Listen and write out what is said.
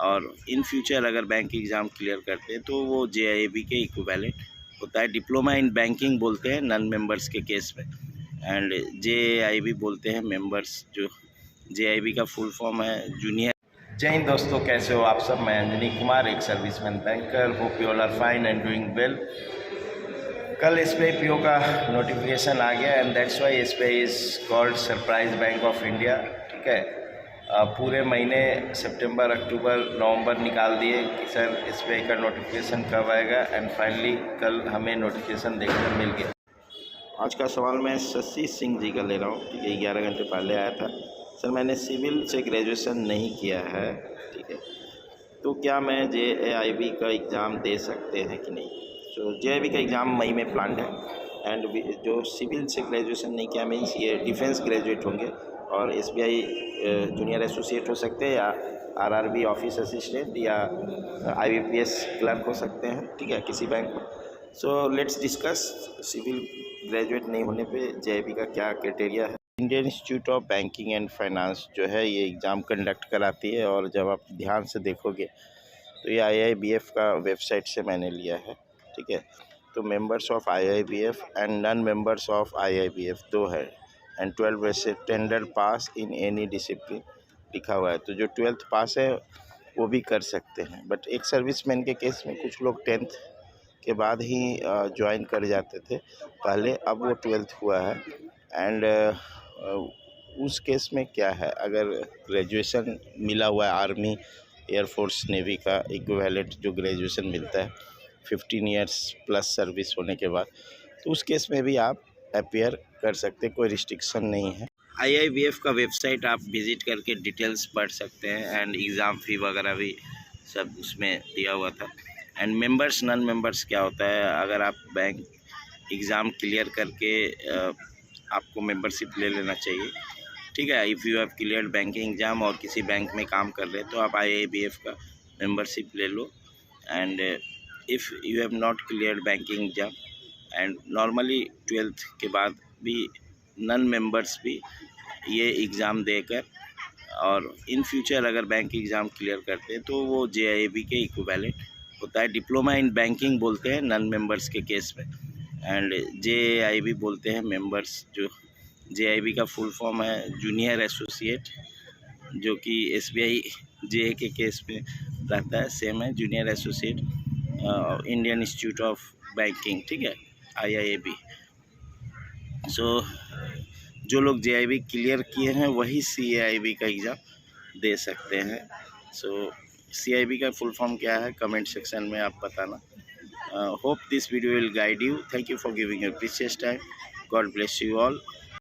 और in future अगर bank exam clear करते हैं तो वो JIB के इक्विवेलेंट होता है। डिप्लोमा इन बैंकिंग बोलते हैं नन मेंबर्स के केस में, एंड JIB बोलते हैं मेंबर्स। जो JIB का फुल फॉर्म है जूनियर। जय हिंद दोस्तों, कैसे हो आप सब। मैं अंजनी कुमार, एक serviceman banker. Hope you all are fine and doing well. कल SBI PO का नोटिफिकेशन आ गया and that's why SBI is called surprise bank of India. ठीक है, पूरे महीने सितंबर, अक्टूबर, नवंबर निकाल दिए कि सर SBI का नोटिफिकेशन कब आएगा, एंड फाइनली कल हमें नोटिफिकेशन देखने को मिल गया। आज का सवाल मैं शशि सिंह जी का ले रहा हूँ। ठीक है, 11 घंटे पहले आया था। सर मैंने सिविल से ग्रेजुएशन नहीं किया है, ठीक है, तो क्या मैं JIB का एग्ज़ाम दे सकते हैं कि नहीं। तो JIB का एग्ज़ाम मई में प्लान है, एंड जो सिविल से ग्रेजुएशन नहीं किया मीन्स ये डिफेंस ग्रेजुएट होंगे और SBI जूनियर एसोसिएट हो सकते हैं, या RRB ऑफिस असिस्टेंट, या IBPS क्लर्क हो सकते हैं, ठीक है, किसी बैंक में। So let's discuss civil graduate नहीं होने पे JIB का क्या क्राइटेरिया है। Indian Institute of Banking and Finance जो है ये एग्ज़ाम कंडक्ट कराती है, और जब आप ध्यान से देखोगे तो ये IIBF का वेबसाइट से मैंने लिया है, ठीक है। तो members of IIBF and non members of IIBF दो है, and 12 standard pass in any discipline लिखा हुआ है। तो जो 12th पास है वो भी कर सकते हैं, बट एक सर्विसमैन के केस में कुछ लोग 10th के बाद ही ज्वाइन कर जाते थे पहले, अब वो 12th हुआ है। एंड उस केस में क्या है, अगर ग्रेजुएशन मिला हुआ है आर्मी, एयरफोर्स, नेवी का इक्विवेलेंट जो ग्रेजुएशन मिलता है 15 ईयर्स प्लस सर्विस होने के बाद, तो उस केस में भी आप अपीयर कर सकते, कोई रिस्ट्रिक्शन नहीं है। IIBF का वेबसाइट आप विज़िट करके डिटेल्स पढ़ सकते हैं, एंड एग्ज़ाम फ़ी वगैरह भी सब उसमें दिया हुआ था। एंड मेंबर्स नन मेंबर्स क्या होता है, अगर आप बैंक एग्ज़ाम क्लियर करके आपको मेंबरशिप ले लेना चाहिए, ठीक है। If you have cleared banking exam और किसी बैंक में काम कर रहे हैं तो आप IIBF का मेंबरशिप ले लो। And if you have not cleared banking exam, and normally 12th के बाद भी नन मेंबर्स भी ये एग्ज़ाम देकर और इन फ्यूचर अगर बैंक एग्ज़ाम क्लियर करते हैं तो वो JIB के इक्विवेलेंट होता है। डिप्लोमा इन बैंकिंग बोलते हैं नन मेंबर्स के केस में, एंड JIB बोलते हैं मेंबर्स। जो JIB का फुल फॉर्म है जूनियर एसोसिएट, जो कि SBI JA के केस में रहता है, सेम है junior associate Indian Institute of banking, ठीक है, IIB। सो जो लोग JIB क्लियर किए हैं वही CIB का एग्ज़ाम दे सकते हैं। सो CIB का फुल फॉर्म क्या है कमेंट सेक्शन में आप बताना। Hope this video will guide you. Thank you for giving your precious time. God bless you all.